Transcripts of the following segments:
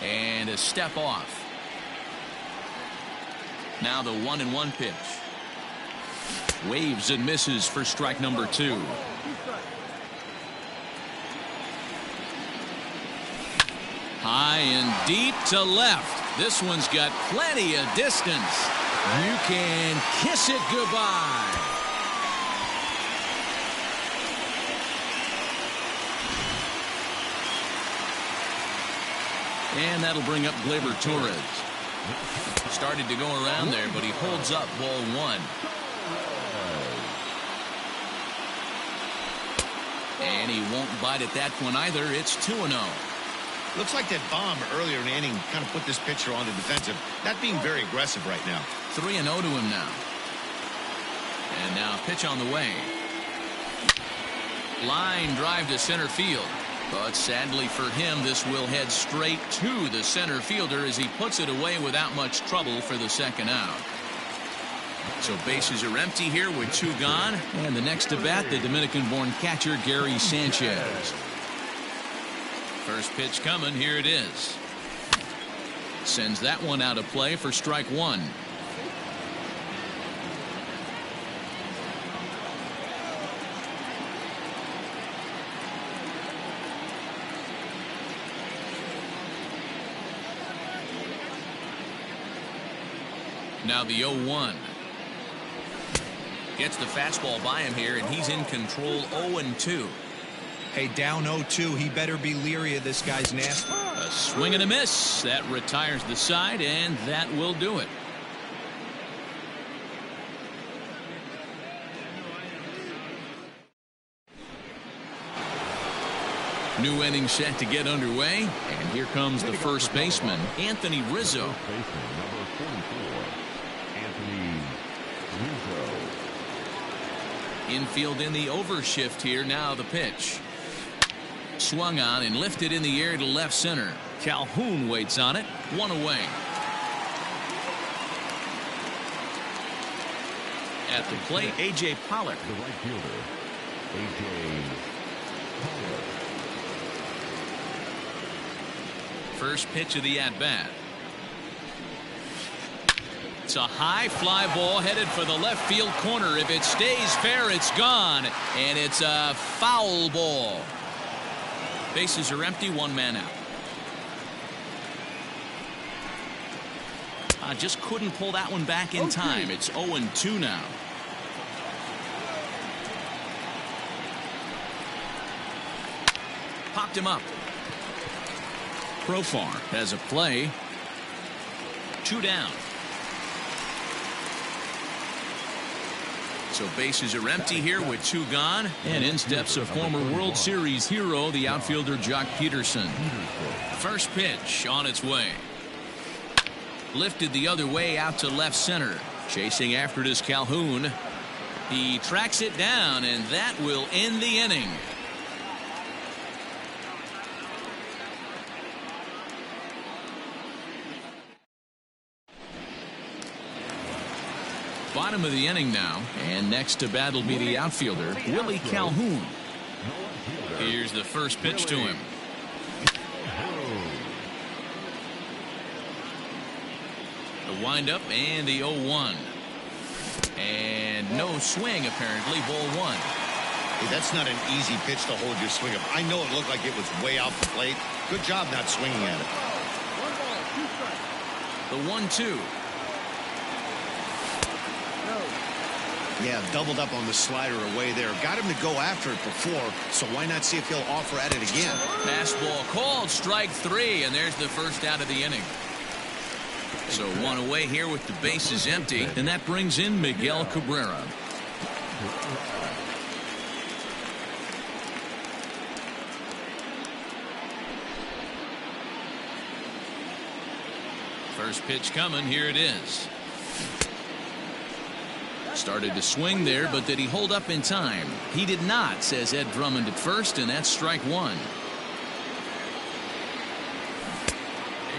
And a step off. Now the 1-1 pitch. Waves and misses for strike number 2. High and deep to left. This one's got plenty of distance. You can kiss it goodbye. And that'll bring up Gleyber Torres. Started to go around there, but he holds up ball 1. And he won't bite at that one either. It's 2-0. Looks like that bomb earlier in the inning kind of put this pitcher on the defensive. Not being very aggressive right now. 3-0 to him now. And now pitch on the way. Line drive to center field. But sadly for him, this will head straight to the center fielder as he puts it away without much trouble for the second out. So bases are empty here with 2 gone. And the next to bat, the Dominican-born catcher Gary Sanchez. First pitch coming. Here it is. Sends that one out of play for strike 1. Now the 0-1. Gets the fastball by him here, and he's in control. 0-2. Hey, down 0-2. He better be leery of this guy's nasty. A swing and a miss. That retires the side, and that will do it. New inning set to get underway, and here comes the first baseman, Anthony Rizzo. Infield in the overshift here. Now the pitch. Swung on and lifted in the air to left center. Calhoun waits on it. 1 away. At the plate, A.J. Pollock. The right fielder, A.J. Pollock. First pitch of the at-bat. It's a high fly ball headed for the left field corner. If it stays fair, it's gone. And it's a foul ball. Bases are empty. 1 man out. Just couldn't pull that one back in time. It's 0-2 now. Popped him up. Profar has a play. 2 down. So bases are empty here with 2 gone. And in steps a former World Series hero, the outfielder Jock Peterson. First pitch on its way. Lifted the other way out to left center. Chasing after it is Calhoun. He tracks it down, and that will end the inning. Bottom of the inning now, and next to bat will be the outfielder, Willie Calhoun. Here's the first pitch to him. The windup and the 0-1. And no swing, apparently. Ball 1. Hey, that's not an easy pitch to hold your swing up. I know it looked like it was way off the plate. Good job not swinging at it. The 1-2. Yeah, doubled up on the slider away there. Got him to go after it before, so why not see if he'll offer at it again? Fastball called, strike 3, and there's the first out of the inning. So 1 away here with the bases empty, and that brings in Miguel Cabrera. First pitch coming. Here it is. Started to swing there, but did he hold up in time? He did not, says Ed Drummond at first, and that's strike 1.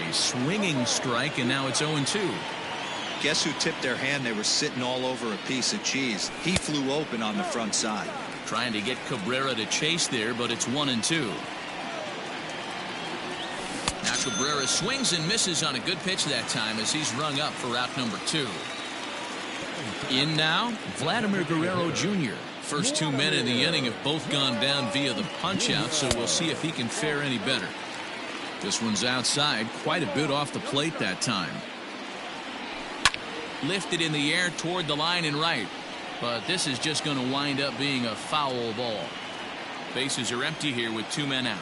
A swinging strike, and now it's 0-2. Guess who tipped their hand? They were sitting all over a piece of cheese. He flew open on the front side. Trying to get Cabrera to chase there, but it's 1-2. Cabrera swings and misses on a good pitch that time as he's rung up for out number 2. In now, Vladimir Guerrero Jr. First 2 men in the inning have both gone down via the punch-out, so we'll see if he can fare any better. This one's outside, quite a bit off the plate that time. Lifted in the air toward the line and right, but this is just going to wind up being a foul ball. Bases are empty here with 2 men out.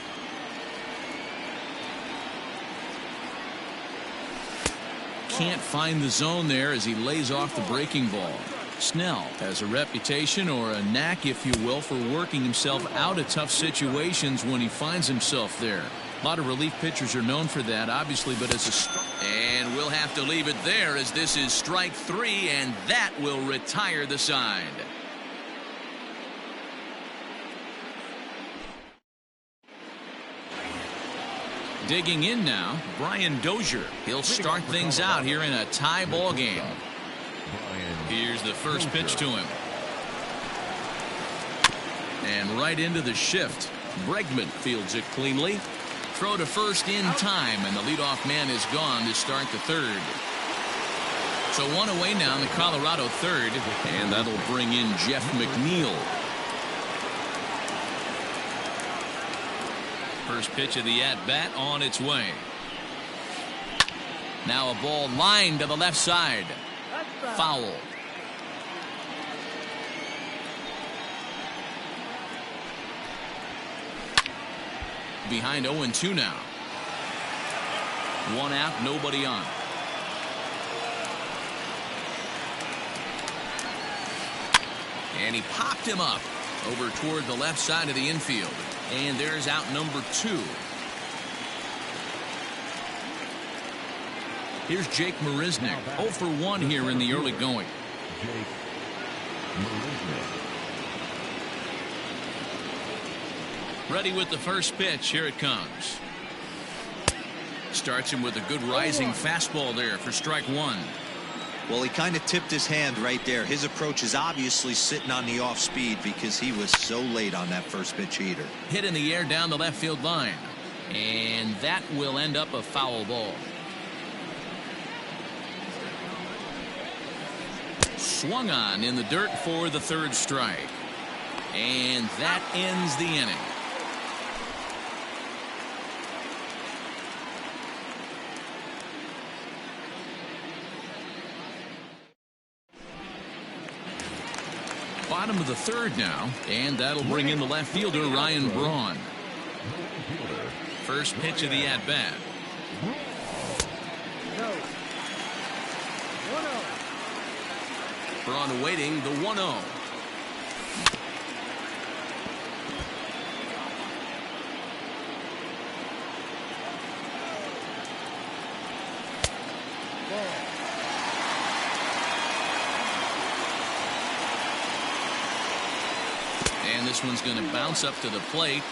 Can't find the zone there as he lays off the breaking ball. Snell has a reputation, or a knack if you will, for working himself out of tough situations when he finds himself there. A lot of relief pitchers are known for that, obviously, but as a... And we'll have to leave it there as this is strike 3, and that will retire the side. Digging in now, Brian Dozier. He'll start things out here in a tie ball game. Here's the first pitch to him. And right into the shift. Bregman fields it cleanly. Throw to first in time, and the leadoff man is gone to start the 3rd. So 1 away now in the Colorado 3rd, and that'll bring in Jeff McNeil. First pitch of the at-bat on its way. Now a ball lined to the left side. Foul. Behind 0-2 now. 1 out, nobody on. And he popped him up over toward the left side of the infield. And there's out number 2. Here's Jake Marisnick. 0 for 1 here in the early going. Jake Marisnick. Ready with the first pitch. Here it comes. Starts him with a good rising fastball there for strike 1. Well, he kind of tipped his hand right there. His approach is obviously sitting on the off speed because he was so late on that first pitch heater. Hit in the air down the left field line. And that will end up a foul ball. Swung on in the dirt for the 3rd strike. And that ends the inning. Bottom of the 3rd now, and that'll bring in the left fielder Ryan Braun. First pitch of the at-bat. Braun awaiting the 1-0. And this one's going to bounce up to the plate.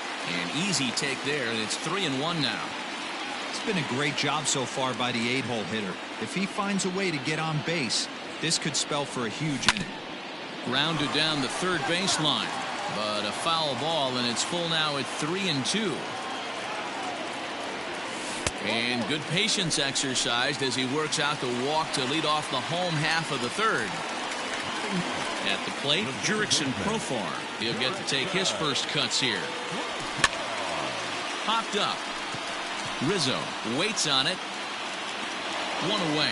An easy take there, and it's 3-1 now. It's been a great job so far by the 8-hole hitter. If he finds a way to get on base, this could spell for a huge inning. Grounded down the 3rd baseline, but a foul ball, and it's full now at 3-2. And good patience exercised as he works out the walk to lead off the home half of the 3rd. At the plate, Jurickson Profar. He'll get to take his first cuts here. Popped up. Rizzo waits on it. 1 away.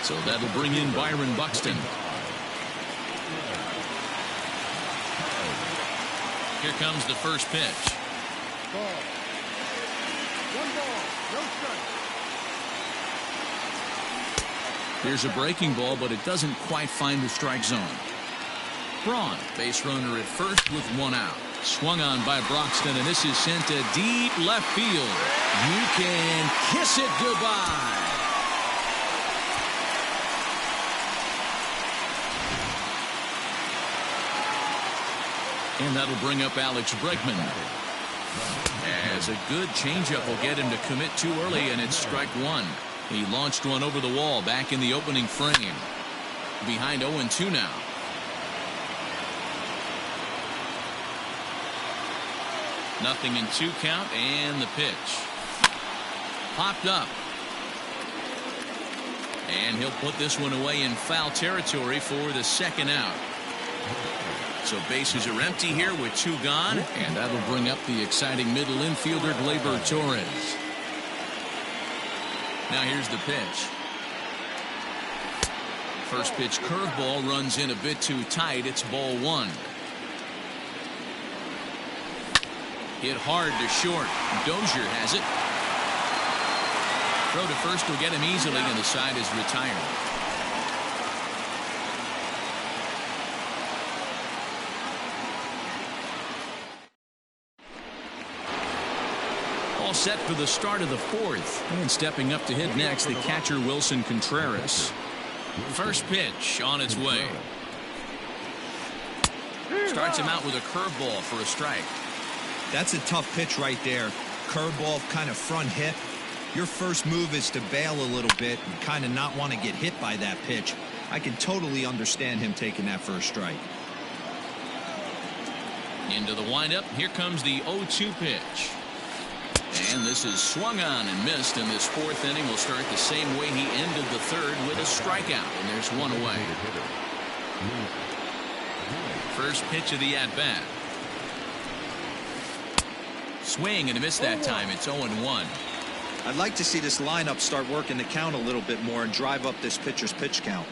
So that'll bring in Byron Buxton. Here comes the first pitch. Ball. 1 ball, no strike. Here's a breaking ball, but it doesn't quite find the strike zone. Braun, base runner at first with 1 out. Swung on by Broxton, and this is sent to deep left field. You can kiss it goodbye. And that'll bring up Alex Bregman. As a good changeup will get him to commit too early, and it's strike 1. He launched one over the wall back in the opening frame. Behind 0-2 now. 0-2 count, and the pitch. Popped up. And he'll put this one away in foul territory for the second out. So bases are empty here with 2 gone, and that'll bring up the exciting middle infielder Gleyber Torres. Now here's the pitch. First pitch curveball runs in a bit too tight. It's ball 1. Hit hard to short. Dozier has it. Throw to first will get him easily, and the side is retired. All set for the start of the 4th. And stepping up to hit next, the catcher Wilson Contreras. First pitch on its way. Starts him out with a curveball for a strike. That's a tough pitch right there. Curveball, kind of front hip. Your first move is to bail a little bit and kind of not want to get hit by that pitch. I can totally understand him taking that first strike. Into the windup. Here comes the 0-2 pitch. And this is swung on and missed, and this 4th inning will start the same way he ended the 3rd with a strikeout, and there's 1 away. First pitch of the at-bat. Swing and a miss that time. It's 0-1. I'd like to see this lineup start working the count a little bit more and drive up this pitcher's pitch count.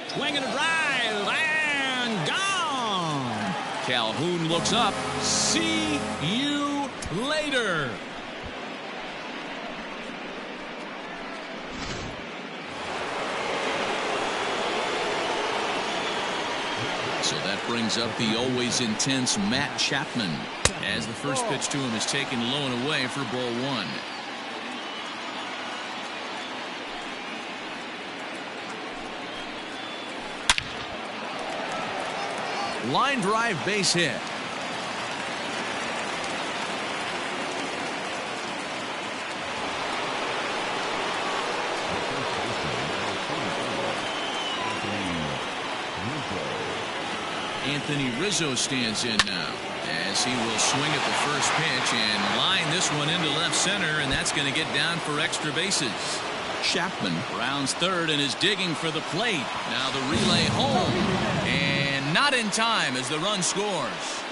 Swing and a drive, and gone. Calhoun looks up. See you later. So that brings up the always intense Matt Chapman, as the first pitch to him is taken low and away for ball 1. Line drive, base hit. Anthony Rizzo stands in now, as he will swing at the first pitch and line this one into left center, and that's going to get down for extra bases. Chapman rounds 3rd and is digging for the plate. Now the relay home, and not in time as the run scores.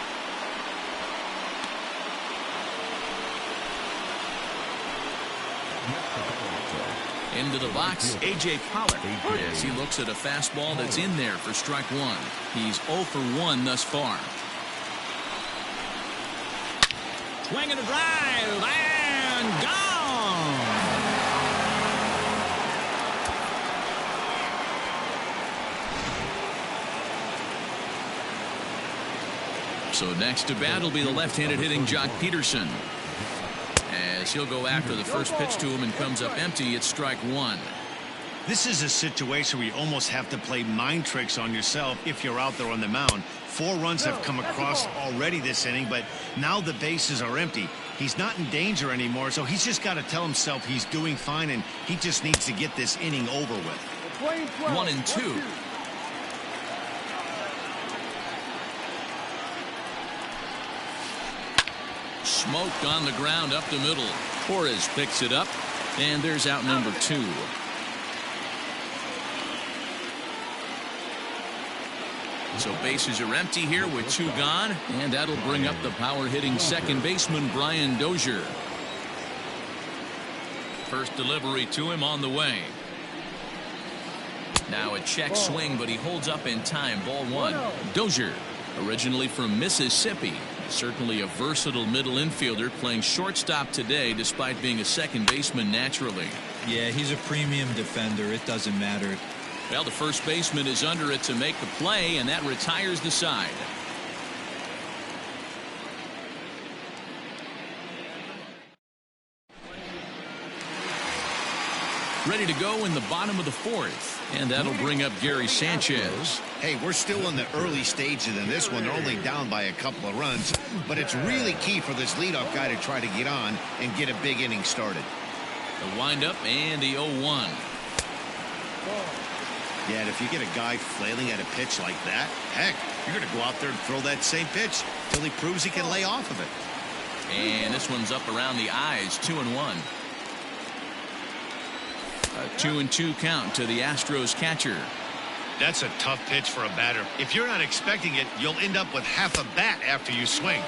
Into the box, A.J. Pollock, as he looks at a fastball that's in there for strike 1. He's 0 for 1 thus far. Swing and a drive, and gone! So next to bat will be the left-handed hitting Jock Peterson, as he'll go after the first pitch to him and comes up empty. It's strike 1. This is a situation where you almost have to play mind tricks on yourself if you're out there on the mound. 4 runs have come across already this inning, but now the bases are empty. He's not in danger anymore, so he's just got to tell himself he's doing fine, and he just needs to get this inning over with. 1-2. Smoked on the ground up the middle. Torres picks it up, and there's out number 2. So bases are empty here with 2 gone, and that'll bring up the power-hitting second baseman Brian Dozier. First delivery to him on the way. Now a check swing, but he holds up in time. Ball 1. Dozier, originally from Mississippi, certainly a versatile middle infielder, playing shortstop today despite being a second baseman naturally. Yeah, he's a premium defender. It doesn't matter. Well, the first baseman is under it to make the play, and that retires the side. Ready to go in the bottom of the 4th, and that'll bring up Gary Sanchez. Hey, we're still in the early stages in this one. They're only down by a couple of runs, but it's really key for this leadoff guy to try to get on and get a big inning started. The windup and the 0-1. Yeah, and if you get a guy flailing at a pitch like that, heck, you're going to go out there and throw that same pitch till he proves he can lay off of it. And this one's up around the eyes, 2-1. A 2-2 count to the Astros catcher. That's a tough pitch for a batter. If you're not expecting it, you'll end up with half a bat after you swing.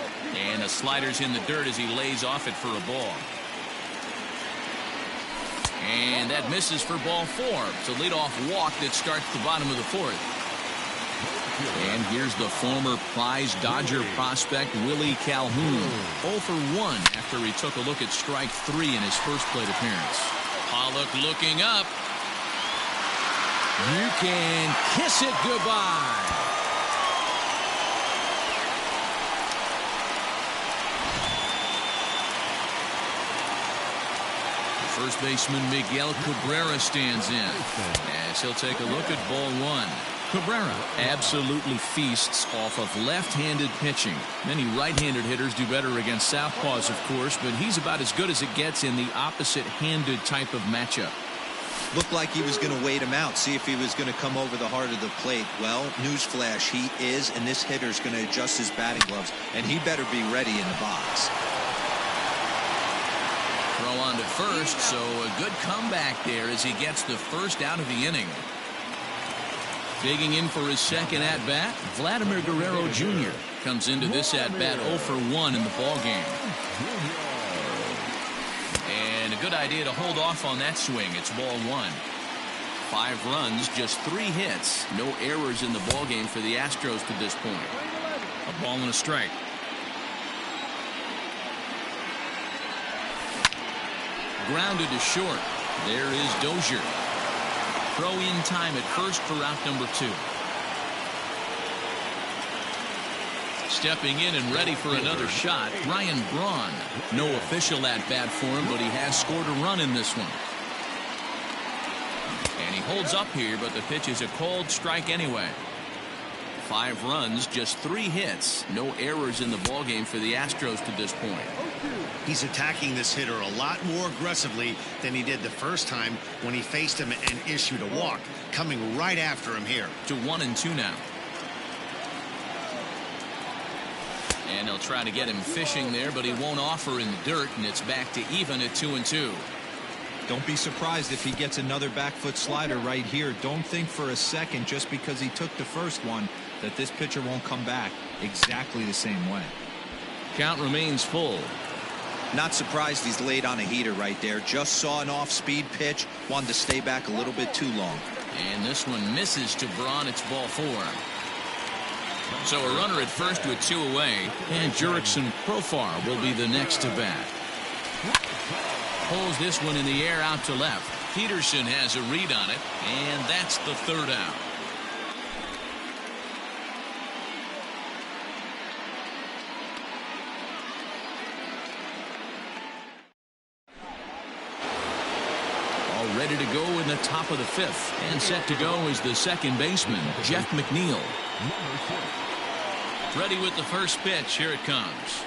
And the slider's in the dirt as he lays off it for a ball. And that misses for ball 4. It's a leadoff walk that starts the bottom of the 4th. And here's the former prize Dodger prospect Willie Calhoun. 0 for 1 after he took a look at strike 3 in his first plate appearance. Pollock looking up. You can kiss it goodbye. First baseman Miguel Cabrera stands in as he'll take a look at ball 1. Cabrera absolutely feasts off of left-handed pitching. Many right-handed hitters do better against southpaws, of course, but he's about as good as it gets in the opposite-handed type of matchup. Looked like he was going to wait him out, see if he was going to come over the heart of the plate. Well, newsflash, he is, and this hitter's going to adjust his batting gloves, and he better be ready in the box. Throw on to first, so a good comeback there as he gets the first out of the inning. Digging in for his second at-bat, Vladimir Guerrero Jr. comes into this at-bat 0 for 1 in the ballgame. And a good idea to hold off on that swing. It's ball 1. 5 runs, just 3 hits. No errors in the ballgame for the Astros to this point. A ball and a strike. Grounded to short. There is Dozier. Throw in time at first for out number 2. Stepping in and ready for another shot, Ryan Braun. No official at-bat for him, but he has scored a run in this one. And he holds up here, but the pitch is a called strike anyway. 5 runs, just 3 hits. No errors in the ballgame for the Astros to this point. He's attacking this hitter a lot more aggressively than he did the first time when he faced him and issued a walk. Coming right after him here. To 1-2 now. And they'll try to get him fishing there, but he won't offer in the dirt, and it's back to even at 2-2. Don't be surprised if he gets another back foot slider right here. Don't think for a second, just because he took the first one, that this pitcher won't come back exactly the same way. Count remains full. Not surprised he's laid on a heater right there. Just saw an off-speed pitch. Wanted to stay back a little bit too long. And this one misses to Braun. It's ball 4. So a runner at first with 2 away. And Jurickson Profar will be the next to bat. Pulls this one in the air out to left. Peterson has a read on it. And that's the 3rd out. Ready to go in the top of the 5th, and set to go is the second baseman, Jeff McNeil. Ready with the first pitch. Here it comes.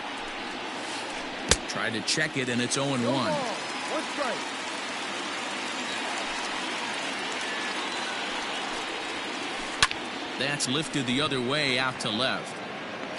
Tried to check it, and it's 0-1. That's lifted the other way out to left.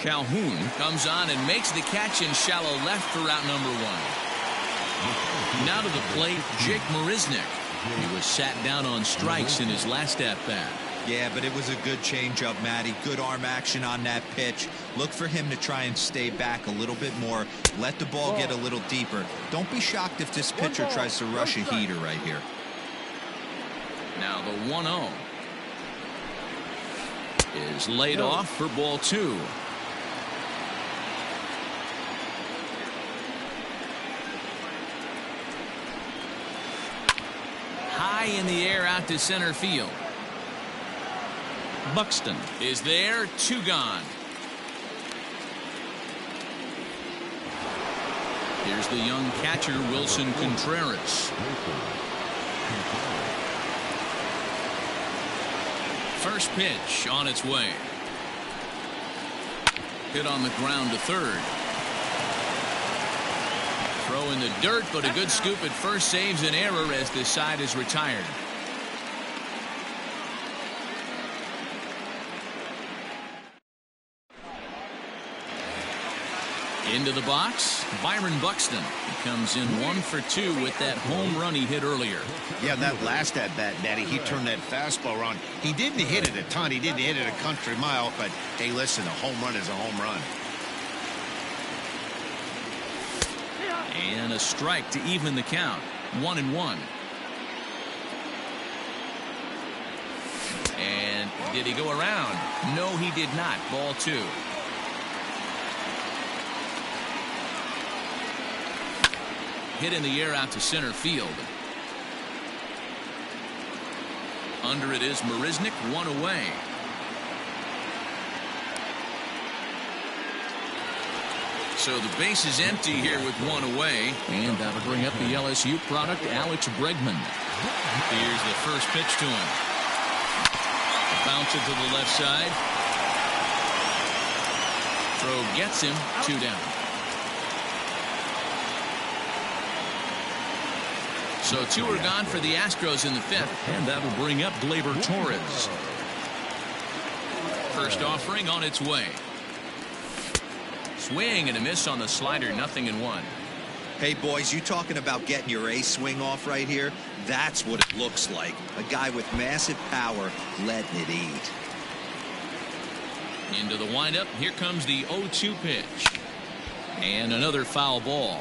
Calhoun comes on and makes the catch in shallow left for out number 1. Now to the plate, Jake Marisnick. He was sat down on strikes in his last at-bat. Yeah, but it was a good changeup, Matty. Good arm action on that pitch. Look for him to try and stay back a little bit more. Let the ball get a little deeper. Don't be shocked if this pitcher tries to rush a heater right here. Now the 1-0 is laid off for ball 2. High in the air out to center field. Buxton is there. 2 gone. Here's the young catcher, Wilson Contreras. First pitch on its way. Hit on the ground to third. Throw in the dirt, but a good scoop at first saves an error as this side is retired. Into the box, Byron Buxton. He comes in 1 for 2 with that home run he hit earlier. Yeah, that last at-bat, Daddy, he turned that fastball around. He didn't hit it a ton. He didn't hit it a country mile. But, hey, listen, a home run is a home run. And a strike to even the count. 1-1. And did he go around? No, he did not. Ball 2. Hit in the air out to center field. Under it is Marisnick, 1 away. So the base is empty here with 1 away. And that'll bring up the LSU product, Alex Bregman. Here's the first pitch to him. Bounce it to the left side. Throw gets him. 2 down. So 2 are gone for the Astros in the 5th. And that'll bring up Gleyber Torres. First offering on its way. Swing and a miss on the slider. 0-1. Hey, boys, you talking about getting your ace swing off right here? That's what it looks like. A guy with massive power letting it eat. Into the windup. Here comes the 0-2 pitch. And another foul ball.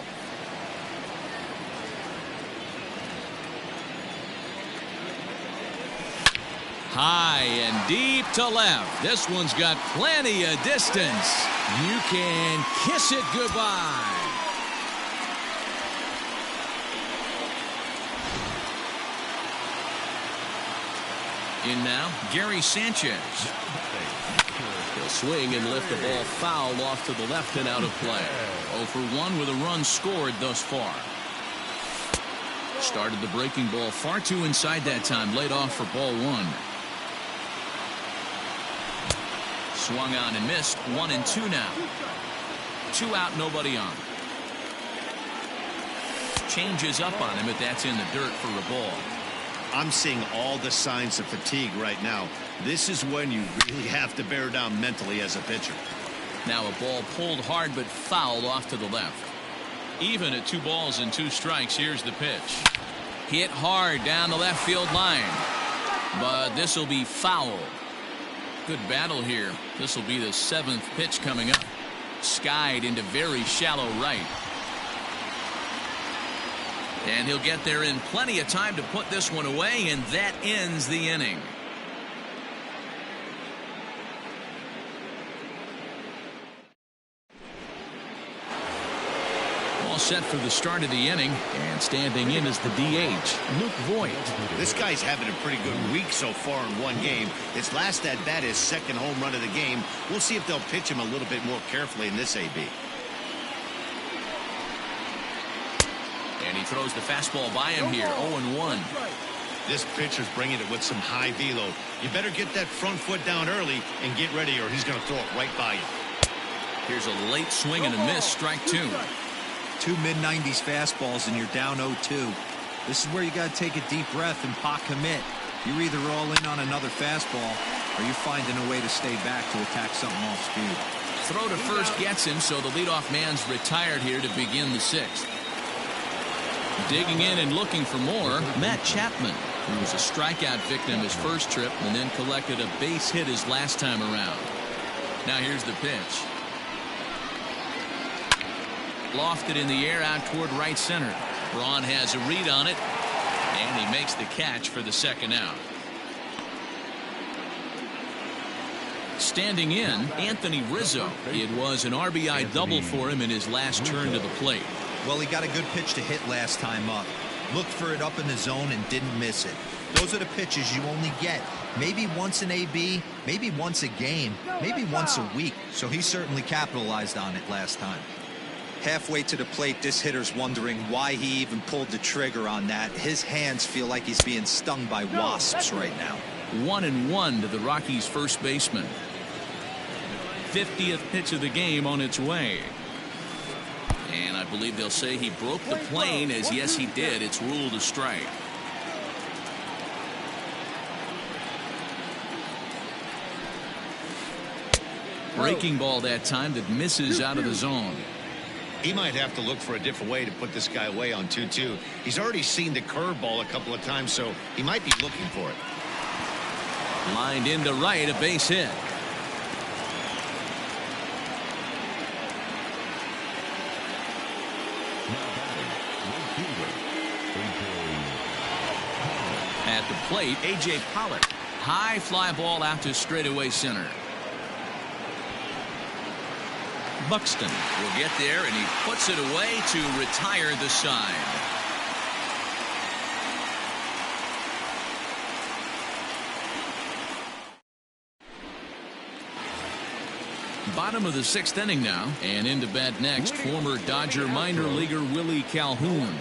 High and deep to left. This one's got plenty of distance. You can kiss it goodbye. In now, Gary Sanchez. He'll swing and lift the ball foul off to the left and out of play. 0 for 1 with a run scored thus far. Started the breaking ball far too inside that time. Laid off for ball 1. Swung on and missed. 1-2 now. 2 out, nobody on. Changes up on him, but that's in the dirt for a ball. I'm seeing all the signs of fatigue right now. This is when you really have to bear down mentally as a pitcher. Now a ball pulled hard but fouled off to the left. Even at 2 balls and 2 strikes. Here's the pitch. Hit hard down the left field line. But this will be foul. Good battle here. This will be the 7th pitch coming up. Skied into very shallow right. And he'll get there in plenty of time to put this one away, and that ends the inning. All set for the start of the inning, and standing in is the DH, Luke Voit. This guy's having a pretty good week so far in 1 game. His last at bat is 2nd home run of the game. We'll see if they'll pitch him a little bit more carefully in this AB. And he throws the fastball by him here. 0-1. This pitcher's bringing it with some high velo. You better get that front foot down early and get ready, or he's going to throw it right by you. Here's a late swing and a miss. Strike 2. 2 mid-90s fastballs and you're down 0-2. This is where you got to take a deep breath and pot commit. You're either all in on another fastball or you're finding a way to stay back to attack something off speed. Throw to first gets him, so the leadoff man's retired here to begin the 6th. Digging in and looking for more, Matt Chapman, who was a strikeout victim his first trip and then collected a base hit his last time around. Now here's the pitch. Lofted in the air out toward right center. Braun has a read on it, and he makes the catch for the 2nd out. Standing in, Anthony Rizzo. It was an RBI double for him in his last turn to the plate. Well, he got a good pitch to hit last time up. Looked for it up in the zone and didn't miss it. Those are the pitches you only get maybe once an AB, maybe once a game, maybe once a week. So he certainly capitalized on it last time. Halfway to the plate, this hitter's wondering why he even pulled the trigger on that. His hands feel like he's being stung by wasps right now. 1-1 to the Rockies' first baseman. 50th pitch of the game on its way. And I believe they'll say he broke the plane, as yes he did. It's ruled a strike. Breaking ball that time that misses out of the zone. He might have to look for a different way to put this guy away on 2-2. He's already seen the curveball a couple of times, so he might be looking for it. Lined into right, a base hit. At the plate, A.J. Pollock. High fly ball out to straightaway center. Buxton will get there, and he puts it away to retire the side. Bottom of the 6th inning now, and into bat next, former Dodger minor leaguer Willie Calhoun.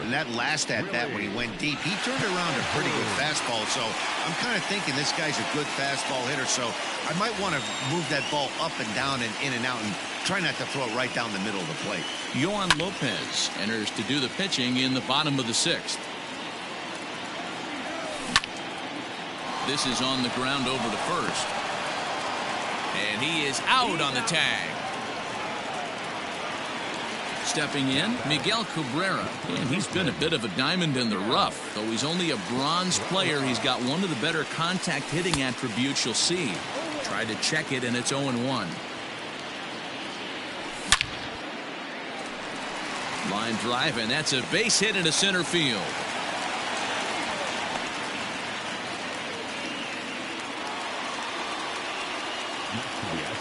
And that last at-bat when he went deep, he turned around a pretty good fastball. So I'm kind of thinking this guy's a good fastball hitter. So I might want to move that ball up and down and in and out and try not to throw it right down the middle of the plate. Yohan Lopez enters to do the pitching in the bottom of the 6th. This is on the ground over to first. And he is out on the tag. Stepping in, Miguel Cabrera. And he's been a bit of a diamond in the rough. Though he's only a bronze player, he's got one of the better contact hitting attributes you'll see. Tried to check it, and it's 0-1. Line drive, and that's a base hit into center field.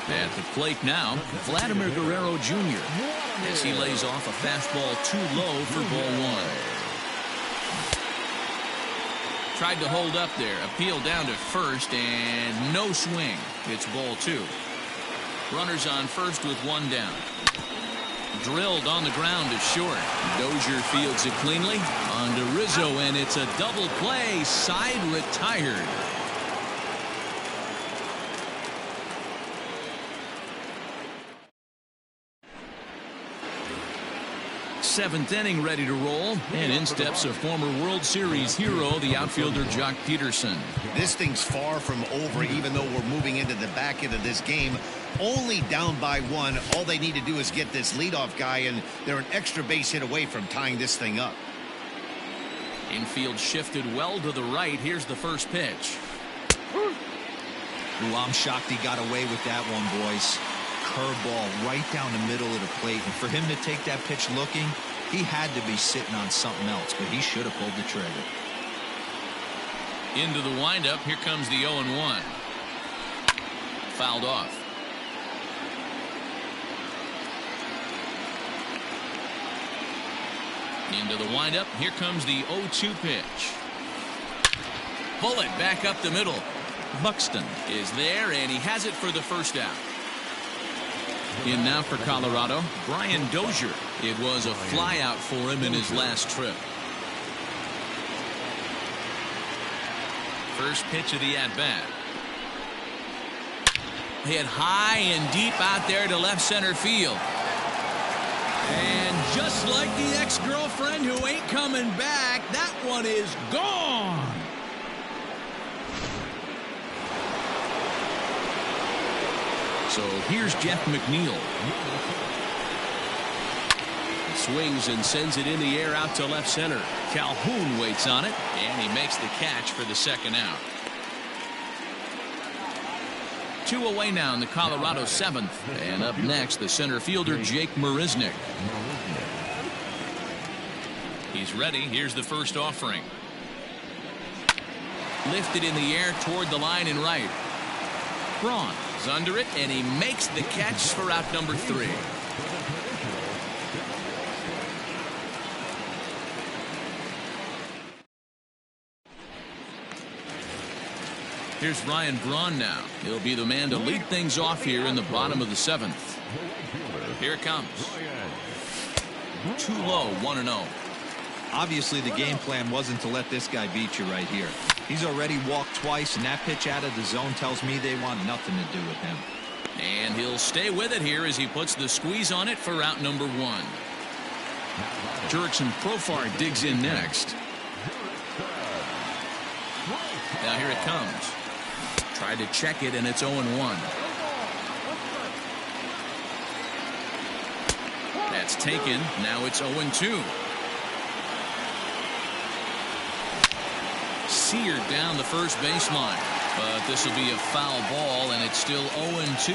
At the plate now, Vladimir Guerrero Jr. as he lays off a fastball too low for ball 1. Tried to hold up there, appeal down to first, and no swing. It's ball 2. Runners on first with 1 down. Drilled on the ground to short. Dozier fields it cleanly. On to Rizzo, and it's a double play. Side retired. 7th inning ready to roll, and in steps a former World Series hero, the outfielder Jock Peterson. This thing's far from over, even though we're moving into the back end of this game. Only down by 1. All they need to do is get this leadoff guy, and they're an extra base hit away from tying this thing up. Infield shifted well to the right. Here's the first pitch. Ooh, I'm shocked he got away with that one, boys. Curveball right down the middle of the plate, and for him to take that pitch looking, he had to be sitting on something else, but he should have pulled the trigger. Into the windup. Here comes the 0-1. Fouled off. Into the windup. Here comes the 0-2 pitch. Bullet back up the middle. Buxton is there, and he has it for the first out. In now for Colorado, Brian Dozier. It was a flyout for him in his last trip. First pitch of the at-bat. Hit high and deep out there to left center field. And just like the ex-girlfriend who ain't coming back, that one is gone. So here's Jeff McNeil. Swings and sends it in the air out to left center. Calhoun waits on it, and he makes the catch for the second out. 2 away now in the Colorado 7th. And up next, the center fielder, Jake Marisnick. He's ready. Here's the first offering. Lifted in the air toward the line and right. Braun is under it, and he makes the catch for out number 3. Here's Ryan Braun now. He'll be the man to lead things off here in the bottom of the 7th. Here it comes. Too low, 1-0. Obviously, the game plan wasn't to let this guy beat you right here. He's already walked twice, and that pitch out of the zone tells me they want nothing to do with him. And he'll stay with it here as he puts the squeeze on it for out number 1. Jurickson Profar digs in next. Now here it comes. Tried to check it, and it's 0-1. That That's taken. Now it's 0-2. Seared down the first baseline. But this will be a foul ball, and it's still 0-2.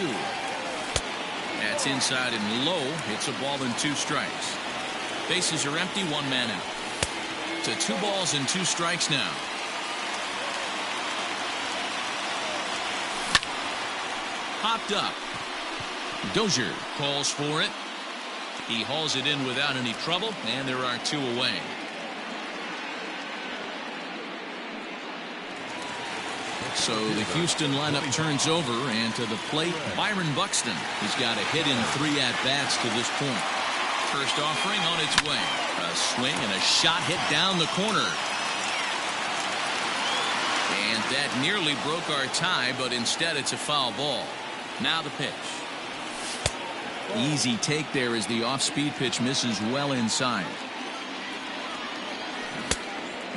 That's inside and low. It's a ball and 2 strikes. Bases are empty, 1 man out. To 2 balls and 2 strikes now. Popped up. Dozier calls for it. He hauls it in without any trouble, and there are 2 away. So the Houston lineup turns over, and to the plate, Byron Buxton. He's got a hit in 3 at-bats to this point. First offering on its way. A swing and a shot hit down the corner. And that nearly broke our tie, but instead it's a foul ball. Now the pitch. Easy take there as the off-speed pitch misses well inside.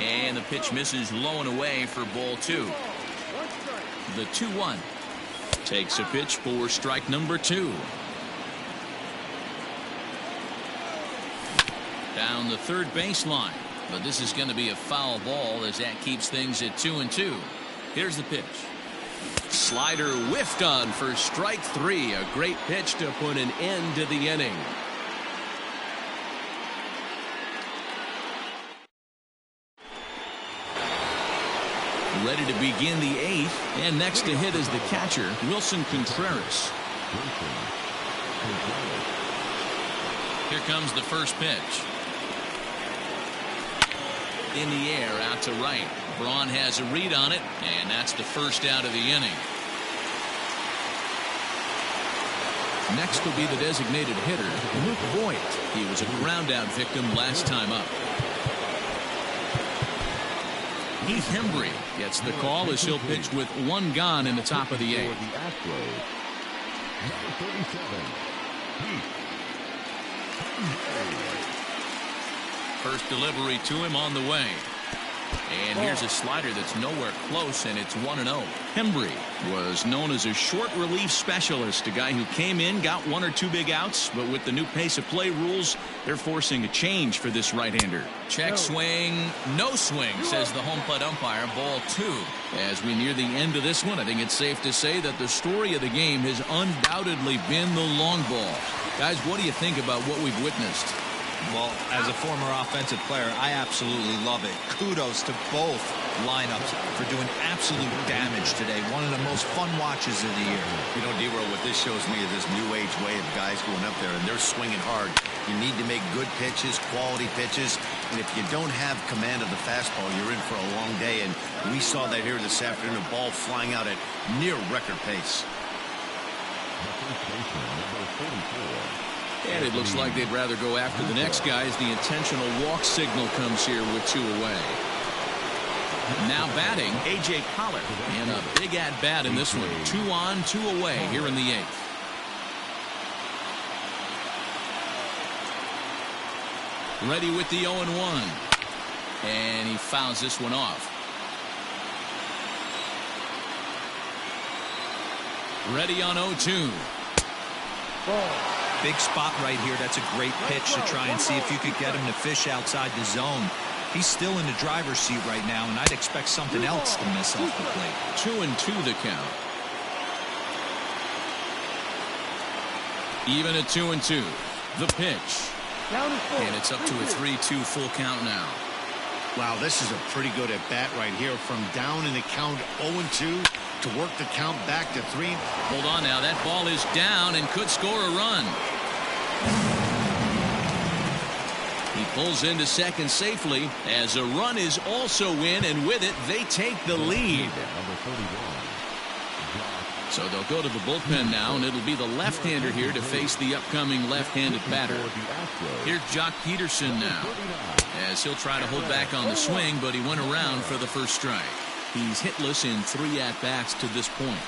And the pitch misses low and away for ball 2. The 2-1 takes a pitch for strike number 2. Down the third baseline, but this is going to be a foul ball as that keeps things at 2-2. Here's the pitch. Slider whiffed on for strike 3. A great pitch to put an end to the inning. Ready to begin the 8th, and next to hit is the catcher, Wilson Contreras. Here comes the first pitch. In the air, out to right. Braun has a read on it, and that's the first out of the inning. Next will be the designated hitter, Luke Voigt. He was a ground-out victim last time up. Heath Hembree gets the call as he'll pitch with 1 gone in the top of the 8th. First delivery to him on the way. And here's a slider that's nowhere close, and it's 1-0. Hembree was known as a short relief specialist, a guy who came in, got 1 or 2 big outs, but with the new pace of play rules, they're forcing a change for this right-hander. Check swing, no swing, says the home plate umpire. Ball 2. As we near the end of this one, I think it's safe to say that the story of the game has undoubtedly been the long ball. Guys, what do you think about what we've witnessed? Well, as a former offensive player, I absolutely love it. Kudos to both lineups for doing absolute damage today. One of the most fun watches of the year. You know, D-Roll, what this shows me is this new age way of guys going up there, and they're swinging hard. You need to make good pitches, quality pitches, and if you don't have command of the fastball, you're in for a long day, and we saw that here this afternoon, a ball flying out at near record pace. And it looks like they'd rather go after the next guy as the intentional walk signal comes here with 2 away. Now batting, A.J. Pollock. And a big at-bat in this one. 2 on, 2 away here in the 8th. Ready with the 0-1. And he fouls this one off. Ready on 0-2. Big spot right here. That's a great pitch to try and see if you could get him to fish outside the zone. He's still in the driver's seat right now, and I'd expect something else to miss off the plate. 2-2 the count. Even at 2-2. The pitch. And it's up to a 3-2 full count now. Wow, this is a pretty good at bat right here. From down in the count 0-2 to work the count back to 3. Hold on now. That ball is down and could score a run. He pulls into second safely as a run is also in, and with it they take the lead. So they'll go to the bullpen now, and it'll be the left-hander here to face the upcoming left-handed batter. Here's Jock Peterson now, as he'll try to hold back on the swing, but he went around for the first strike. He's hitless in 3 at-bats to this point.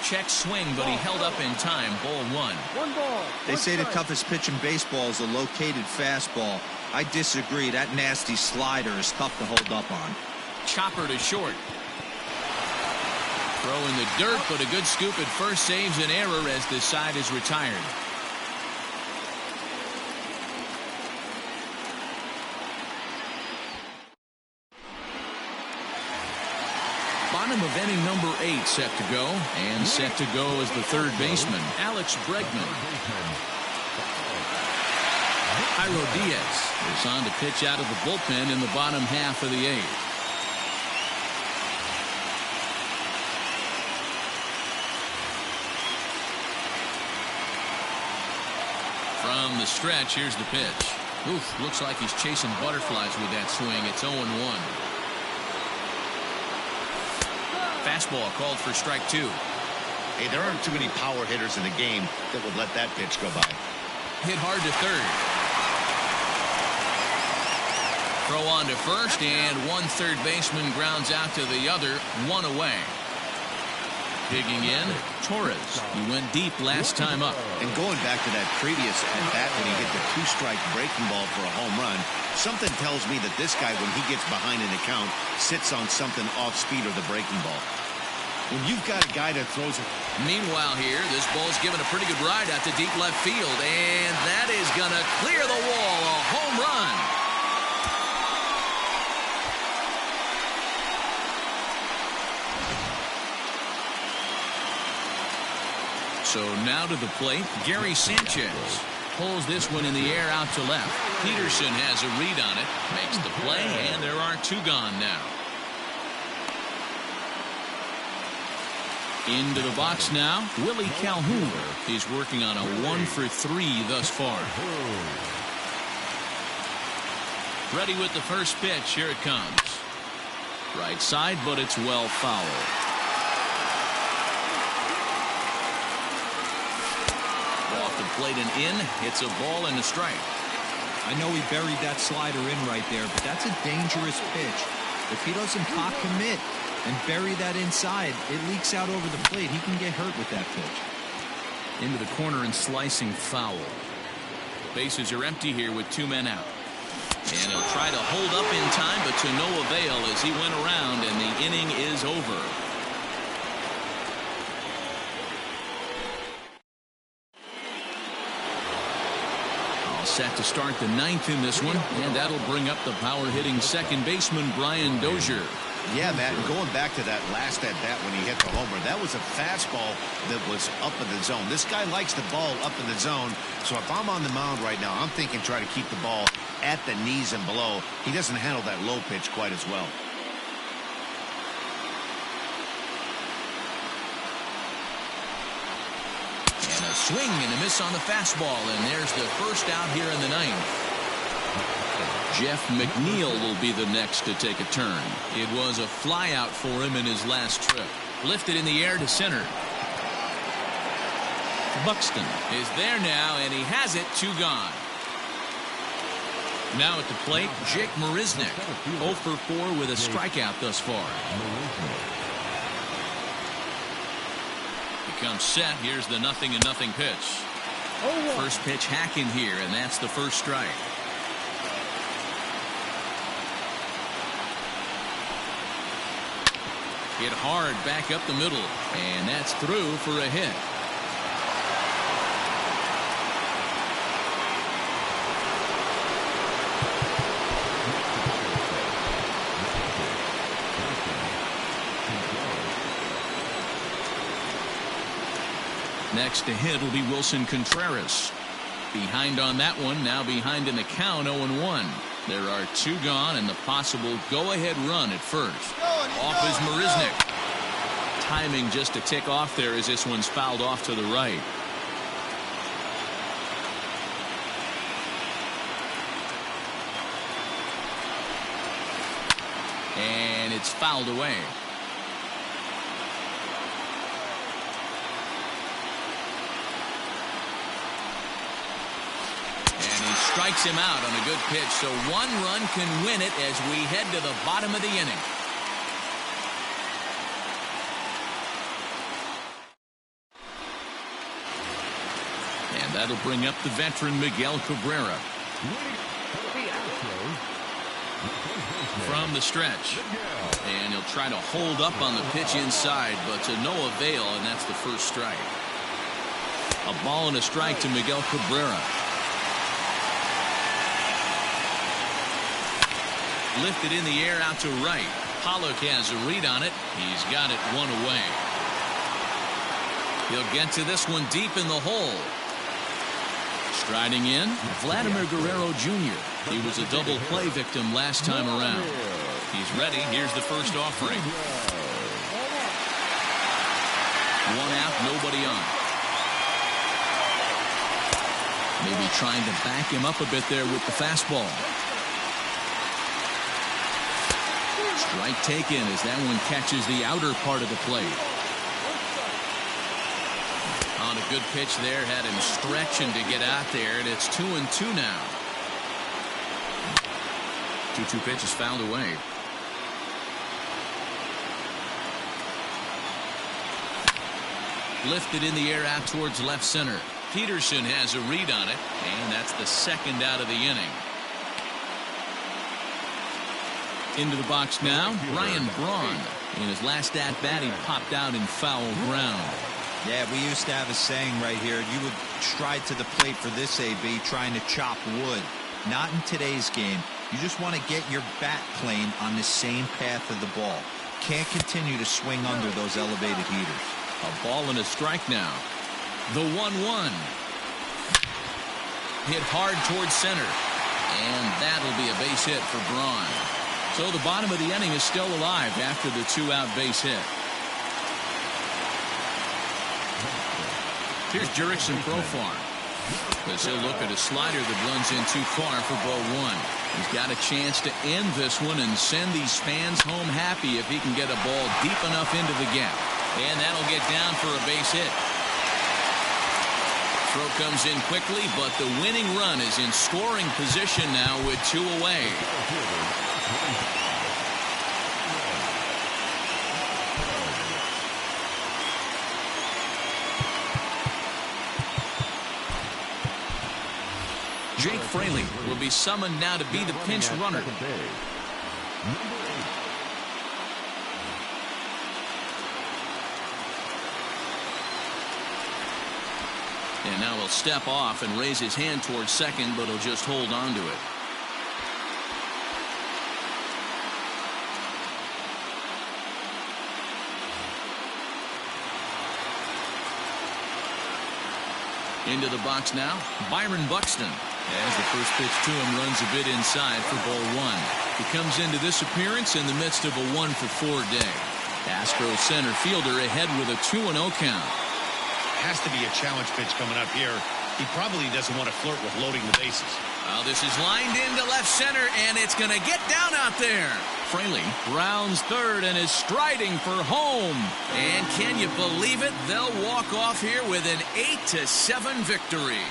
Check swing, but he held up in time. Ball 1. They say the toughest pitch in baseball is a located fastball. I disagree. That nasty slider is tough to hold up on. Chopper to short. Throw in the dirt, but a good scoop at first saves an error as this side is retired. Bottom of inning number 8 set to go. And set to go is the third baseman, Alex Bregman. Jairo Diaz is on to pitch out of the bullpen in the bottom half of the 8th. From the stretch, here's the pitch. Oof, looks like he's chasing butterflies with that swing. It's 0-1. Fastball called for strike 2. Hey, there aren't too many power hitters in the game that would let that pitch go by. Hit hard to third. Throw on to first, and one third baseman grounds out to the other, 1 away. Digging in, Torres. He went deep last time up. And going back to that previous at-bat when he hit the 2-strike breaking ball for a home run, something tells me that this guy, when he gets behind in the count, sits on something off speed or the breaking ball. When you've got a guy that throws it. Meanwhile here, this ball's given a pretty good ride out to deep left field, and that is going to clear the wall. A home run. So now to the plate, Gary Sanchez pulls this one in the air out to left. Peterson has a read on it, makes the play, and there are 2 gone now. Into the box now, Willie Calhoun. He's working on a 1-for-3 thus far. Ready with the first pitch. Here it comes. Right side, but it's well fouled. Plate and in, hits a ball and a strike. I know he buried that slider in right there, but that's a dangerous pitch. If he doesn't cock commit and bury that inside, it leaks out over the plate. He can get hurt with that pitch. Into the corner and slicing foul. Bases are empty here with 2 men out. And he'll try to hold up in time, but to no avail as he went around and the inning is over. Set to start the 9th in this one, and that'll bring up the power-hitting second baseman Brian Dozier. Yeah, Matt, and going back to that last at-bat when he hit the homer, that was a fastball that was up in the zone. This guy likes the ball up in the zone, so if I'm on the mound right now, I'm thinking try to keep the ball at the knees and below. He doesn't handle that low pitch quite as well. A swing and a miss on the fastball, and there's the first out here in the 9th. Jeff McNeil will be the next to take a turn. It was a fly out for him in his last trip. Lifted in the air to center. Buxton is there now, and he has it. 2 gone. Now at the plate, Jake Marisnick, 0-for-4 with a strikeout thus far. Comes set. Here's the 0-0 pitch. First pitch hacking here, and that's the first strike. Hit hard back up the middle, and that's through for a hit. Next to hit will be Wilson Contreras. Behind on that one, now behind in the count, 0-1. There are 2 gone and the possible go-ahead run at first. Off is Marisnick. Timing just a tick off there as this one's fouled off to the right. And it's fouled away. Strikes him out on a good pitch, so 1 run can win it as we head to the bottom of the inning. And that'll bring up the veteran Miguel Cabrera. From the stretch. And he'll try to hold up on the pitch inside, but to no avail, and that's the first strike. A ball and a strike to Miguel Cabrera. Lifted in the air out to right. Pollock has a read on it. He's got it one away. He'll get to this one deep in the hole. Striding in, Vladimir Guerrero Jr. He was a double play victim last time around. He's ready. Here's the first offering. One out, nobody on. Maybe trying to back him up a bit there with the fastball. Strike taken as that one catches the outer part of the plate. On a good pitch there, had him stretching to get out there, and it's 2-2 now. 2-2 pitch is fouled away. Lifted in the air out towards left center. Peterson has a read on it, and that's the second out of the inning. Into the box now, Ryan Braun. In his last at-bat, he popped out in foul ground. Yeah, we used to have a saying right here. You would stride to the plate for this AB trying to chop wood. Not in today's game. You just want to get your bat plane on the same path of the ball. Can't continue to swing under those elevated heaters. A ball and a strike now. The 1-1. Hit hard towards center. And that'll be a base hit for Braun. So the bottom of the inning is still alive after the 2-out base hit. Here's Jurickson Profar. As he'll look at a slider that runs in too far for ball one. He's got a chance to end this one and send these fans home happy if he can get a ball deep enough into the gap. And that'll get down for a base hit. Throw comes in quickly, but the winning run is in scoring position now with 2 away. Jake Fraley will be summoned now to be the pinch runner. And now he'll step off and raise his hand towards second, but he'll just hold on to it. Into the box now, Byron Buxton. As the first pitch to him runs a bit inside for ball one. He comes into this appearance in the midst of a 1-for-4 day. Astros center fielder ahead with a 2-0 count. Has to be a challenge pitch coming up here. He probably doesn't want to flirt with loading the bases. Well, this is lined into left center, and it's going to get down out there. Fraley rounds third and is striding for home. And can you believe it? They'll walk off here with an 8-7 victory.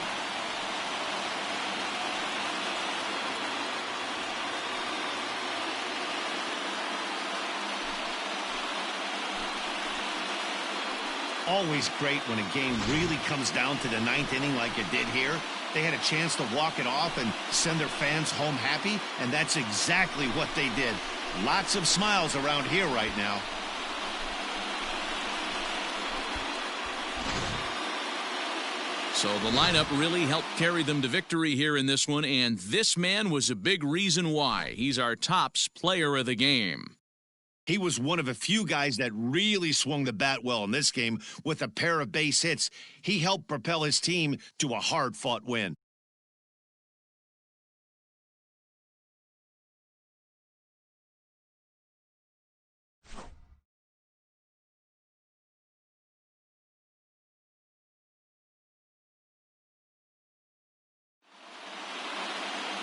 Always great when a game really comes down to the 9th inning like it did here. They had a chance to walk it off and send their fans home happy, and that's exactly what they did. Lots of smiles around here right now. So the lineup really helped carry them to victory here in this one, and this man was a big reason why. He's our tops player of the game. He was one of a few guys that really swung the bat well in this game with a pair of base hits. He helped propel his team to a hard-fought win.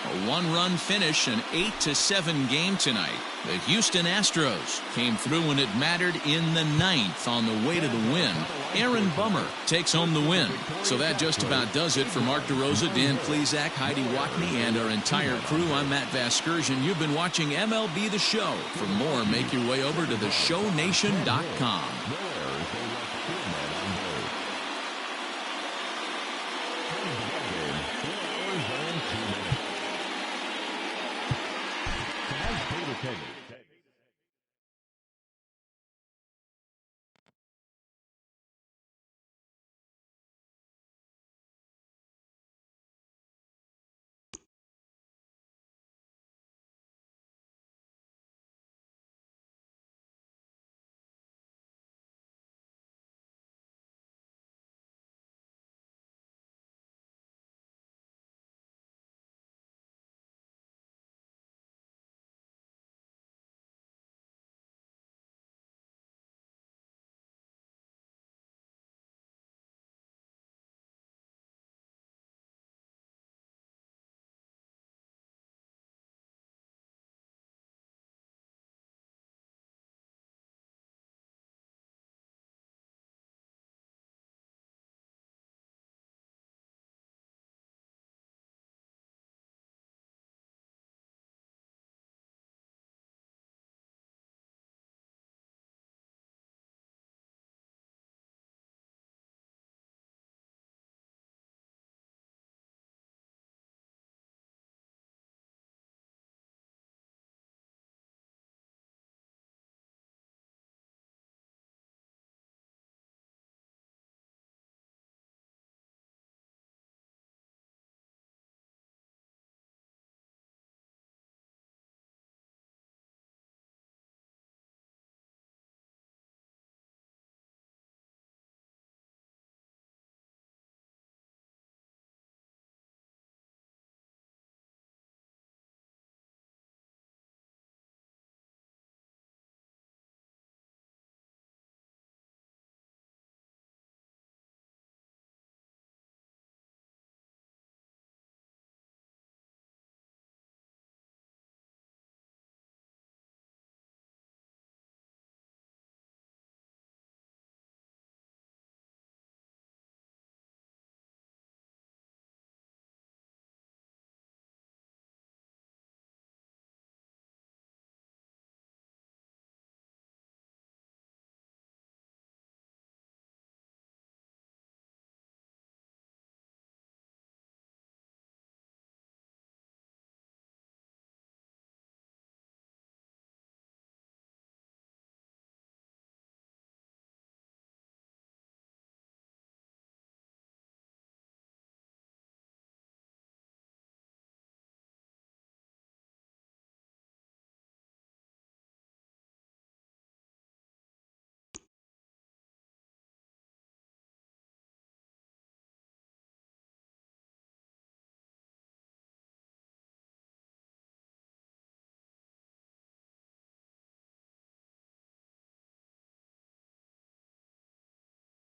A one-run finish, an 8-7 game tonight. The Houston Astros came through when it mattered in the 9th on the way to the win. Aaron Bummer takes home the win. So that just about does it for Mark DeRosa, Dan Plesac, Heidi Watney, and our entire crew. I'm Matt Vasgersian. You've been watching MLB The Show. For more, make your way over to theshownation.com. Penny.